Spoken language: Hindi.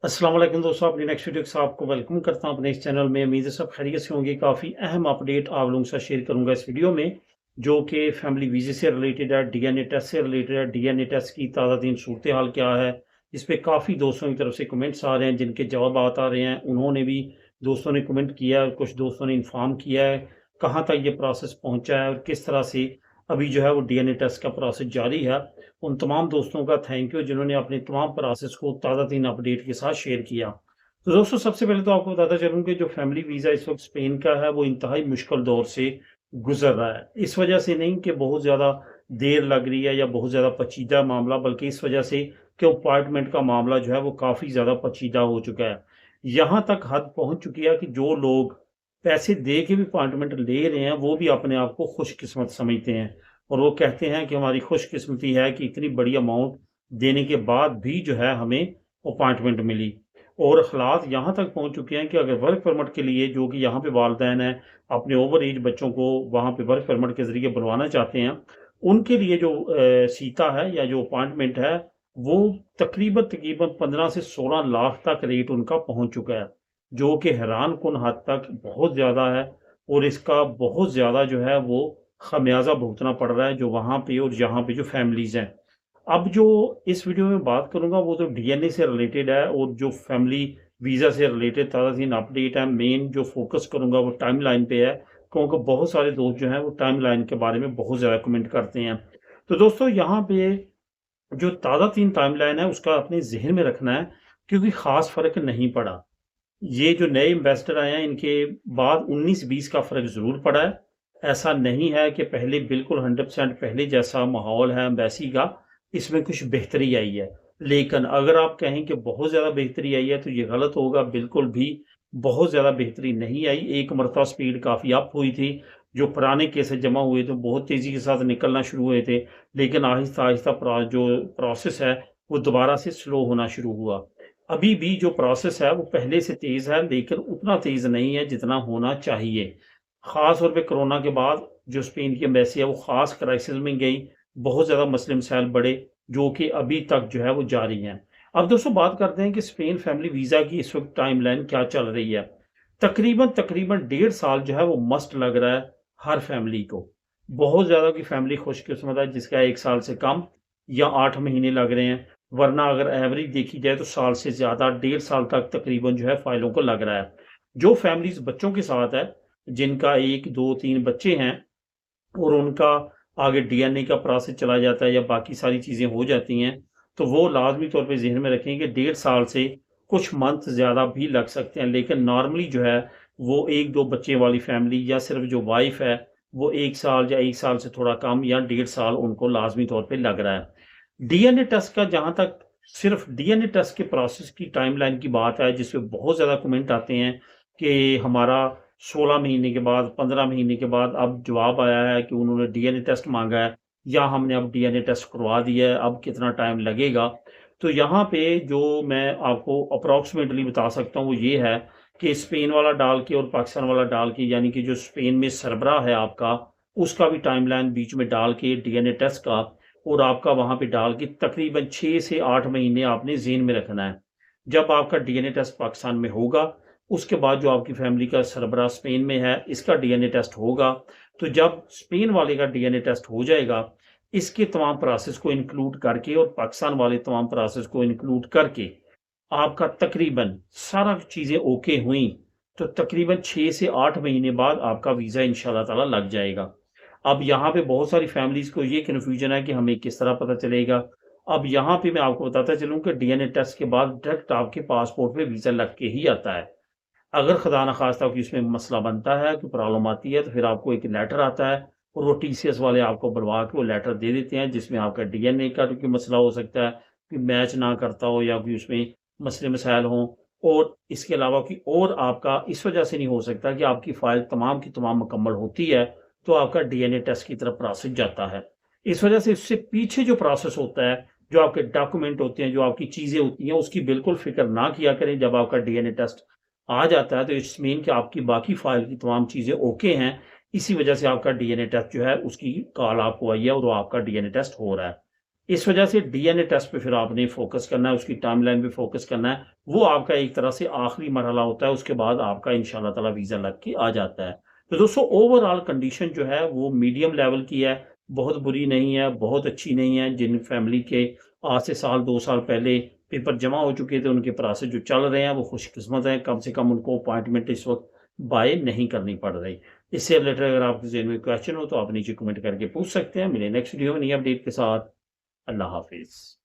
अस्सलाम वालेकुम दोस्तों, अपनी नेक्स्ट वीडियो के साथ आपको वेलकम करता हूं अपने इस चैनल में। उम्मीद है सब खैरियत से होंगे। काफ़ी अहम अपडेट आप लोगों के साथ शेयर करूंगा इस वीडियो में, जो कि फैमिली वीज़े से रिलेटेड है, डीएनए टेस्ट से रिलेटेड है। डीएनए टेस्ट की ताज़ा तीन सूरत हाल क्या है, इस पे काफ़ी दोस्तों की तरफ से कमेंट्स आ रहे हैं, जिनके जवाब आ रहे हैं। उन्होंने भी दोस्तों ने कमेंट किया है, कुछ दोस्तों ने इन्फॉर्म किया है कहाँ तक ये प्रोसेस पहुँचा है और किस तरह से अभी जो है वो डीएनए टेस्ट का प्रोसेस जारी है। उन तमाम दोस्तों का थैंक यू जिन्होंने अपने तमाम प्रोसेस को ताज़ा तीन अपडेट के साथ शेयर किया। तो दोस्तों, सबसे पहले तो आपको बताता चलूँ कि जो फैमिली वीज़ा इस वक़्त स्पेन का है, वो इंतहाई मुश्किल दौर से गुज़र रहा है। इस वजह से नहीं कि बहुत ज़्यादा देर लग रही है या बहुत ज़्यादा पेचीदा मामला, बल्कि इस वजह से कि अपार्टमेंट का मामला जो है वो काफ़ी ज़्यादा पेचीदा हो चुका है। यहाँ तक हद पहुँच चुकी है कि जो लोग पैसे दे के भी अपार्टमेंट ले रहे हैं, वो भी अपने आप को खुशकिस्मत समझते हैं और वो कहते हैं कि हमारी खुशकिस्मती है कि इतनी बड़ी अमाउंट देने के बाद भी जो है हमें अपार्टमेंट मिली। और हालात यहाँ तक पहुँच चुके हैं कि अगर वर्क परमिट के लिए, जो कि यहाँ पे वालिदैन हैं, अपने ओवर एज बच्चों को वहाँ पे वर्क परमिट के ज़रिए बुलवाना चाहते हैं, उनके लिए जो सीता है या जो अपॉइंटमेंट है, वो तकरीबन 15 से 16 लाख तक रेट उनका पहुँच चुका है, जो कि हैरानकुन हद तक बहुत ज़्यादा है। और इसका बहुत ज़्यादा जो है वो खमियाज़ा भुगतना पड़ रहा है, जो वहाँ पे और यहाँ पे जो फैमिलीज़ हैं। अब जो इस वीडियो में बात करूँगा वो तो डीएनए से रिलेटेड है और जो फैमिली वीज़ा से रिलेटेड ताज़ा-तरीन अपडेट है। मेन जो फ़ोकस करूँगा वो टाइमलाइन पे है, क्योंकि बहुत सारे दोस्त जो हैं वो टाइमलाइन के बारे में बहुत ज़्यादा कमेंट करते हैं। तो दोस्तों, यहाँ पे जो ताज़ा-तरीन टाइमलाइन है उसका अपने ज़हन में रखना है, क्योंकि ख़ास फ़र्क नहीं पड़ा। ये जो नए इन्वेस्टर आए हैं, इनके बाद 19-20 का फ़र्क ज़रूर पड़ा है। ऐसा नहीं है कि पहले बिल्कुल 100% पहले जैसा माहौल है एम्बेसी का, इसमें कुछ बेहतरी आई है। लेकिन अगर आप कहें कि बहुत ज़्यादा बेहतरी आई है, तो ये गलत होगा, बिल्कुल भी बहुत ज़्यादा बेहतरी नहीं आई। एक मरतबा स्पीड काफ़ी अप हुई थी। जो पुराने केसेज़ जमा हुए थे, बहुत तेज़ी के साथ निकलना शुरू हुए थे, लेकिन आहिस्ता-आहिस्ता जो प्रोसेस है, वो दोबारा से स्लो होना शुरू हुआ। अभी भी जो प्रोसेस है वो पहले से तेज़ है, लेकिन उतना तेज़ नहीं है जितना होना चाहिए। ख़ास तौर पे कोरोना के बाद जो स्पेन की एम्बेसी है वो ख़ास क्राइसिस में गई, बहुत ज़्यादा मसले मसाइल बढ़े, जो कि अभी तक जो है वो जारी हैं। अब दोस्तों, बात करते हैं कि स्पेन फैमिली वीज़ा की इस वक़्त टाइमलाइन क्या चल रही है। तकरीबन 1.5 साल जो है वो मस्ट लग रहा है हर फैमिली को। बहुत ज़्यादा की फैमिली खुशकिस्मत है जिसका 1 साल से कम या 8 महीने लग रहे हैं। वरना अगर एवरेज देखी जाए तो साल से ज़्यादा 1.5 साल तक तकरीबन जो है फ़ाइलों को लग रहा है। जो फैमिलीज़ बच्चों के साथ है, जिनका 1, 2, 3 बच्चे हैं और उनका आगे डीएनए का प्रोसेस चला जाता है या बाकी सारी चीज़ें हो जाती हैं, तो वो लाज़मी तौर पे ज़हन में रखें कि 1.5 साल से कुछ मंथ ज़्यादा भी लग सकते हैं। लेकिन नॉर्मली जो है वो 1-2 बच्चे वाली फैमिली या सिर्फ़ जो वाइफ़ है, वो 1 साल या 1 साल से थोड़ा कम या 1.5 साल उनको लाज़मी तौर पे लग रहा है। डीएनए टेस्ट का जहाँ तक सिर्फ़ डीएनए टेस्ट के प्रोसेस की टाइमलाइन की बात है, जिसपे बहुत ज़्यादा कमेंट आते हैं कि हमारा 16 महीने के बाद, 15 महीने के बाद अब जवाब आया है कि उन्होंने डीएनए टेस्ट माँगा है या हमने अब डीएनए टेस्ट करवा दिया है, अब कितना टाइम लगेगा? तो यहाँ पे जो मैं आपको अप्रॉक्सिमेटली बता सकता हूँ, वो ये है कि स्पेन वाला डाल के और पाकिस्तान वाला डाल के, यानी कि जो स्पेन में सरबराह है आपका, उसका भी टाइमलाइन बीच में डाल के डीएनए टेस्ट का और आपका वहाँ पे डाल के तकरीबन 6 से 8 महीने आपने ज़हन में रखना है। जब आपका डीएनए टेस्ट पाकिस्तान में होगा, उसके बाद जो आपकी फैमिली का सरबराह स्पेन में है, इसका डीएनए टेस्ट होगा। तो जब स्पेन वाले का डीएनए टेस्ट हो जाएगा, इसके तमाम प्रोसेस को इंक्लूड करके और पाकिस्तान वाले तमाम प्रोसेस को इंक्लूड करके, आपका तकरीबन सारा चीज़ें ओके हुई, तो तकरीबन 6 से 8 महीने बाद आपका वीज़ा इंशाअल्लाह ताला लग जाएगा। अब यहाँ पे बहुत सारी फैमिलीज़ को ये कन्फ्यूजन है कि हमें किस तरह पता चलेगा। अब यहाँ पे मैं आपको बताता चलूँ कि डीएनए टेस्ट के बाद डायरेक्ट आपके पासपोर्ट पे वीज़ा लग के ही आता है। अगर खुदा न खास्ता कोई इसमें मसला बनता है, कोई प्रॉब्लम आती है, तो फिर आपको एक लेटर आता है और वो टीसीएस वाले आपको बुलवा के वो लेटर दे देते हैं, जिसमें आपका डीएनए का भी कोई मसला हो सकता है, कोई मैच ना करता हो या कोई उसमें मसले मसाइल हों। और इसके अलावा कोई और आपका इस वजह से नहीं हो सकता कि आपकी फ़ाइल तमाम की तमाम मुकम्मल होती है, तो आपका डीएनए टेस्ट की तरफ प्रोसेस जाता है। इस वजह से इससे पीछे जो प्रोसेस होता है, जो आपके डॉक्यूमेंट होते हैं, जो आपकी चीज़ें होती हैं, उसकी बिल्कुल फ़िक्र ना किया करें। जब आपका डीएनए टेस्ट आ जाता है, तो इट्स मीन कि आपकी बाकी फ़ाइल की तमाम चीज़ें ओके हैं। इसी वजह से आपका डीएनए टेस्ट जो है, उसकी कॉल आपको आई है और वो आपका डीएनए टेस्ट हो रहा है। इस वजह से डीएनए टेस्ट पे फिर आपने फोकस करना है, उसकी टाइमलाइन पे फोकस करना है। वो आपका एक तरह से आखिरी मरहला होता है, उसके बाद आपका इंशाल्लाह ताला वीज़ा लग के आ जाता है। तो दोस्तों ओवरऑल कंडीशन जो है वो मीडियम लेवल की है, बहुत बुरी नहीं है, बहुत अच्छी नहीं है। जिन फैमिली के आज से साल 2 साल पहले पेपर जमा हो चुके थे, उनके प्रोसेस जो चल रहे हैं वो खुशकिस्मत हैं, कम से कम उनको अपॉइंटमेंट इस वक़्त बाय नहीं करनी पड़ रही। इससे रिलेटेड अगर आपके ज़हन में क्वेश्चन हो तो आप नीचे कमेंट करके पूछ सकते हैं। मिलें नेक्स्ट वीडियो में नई अपडेट के साथ। अल्लाह हाफ़िज़।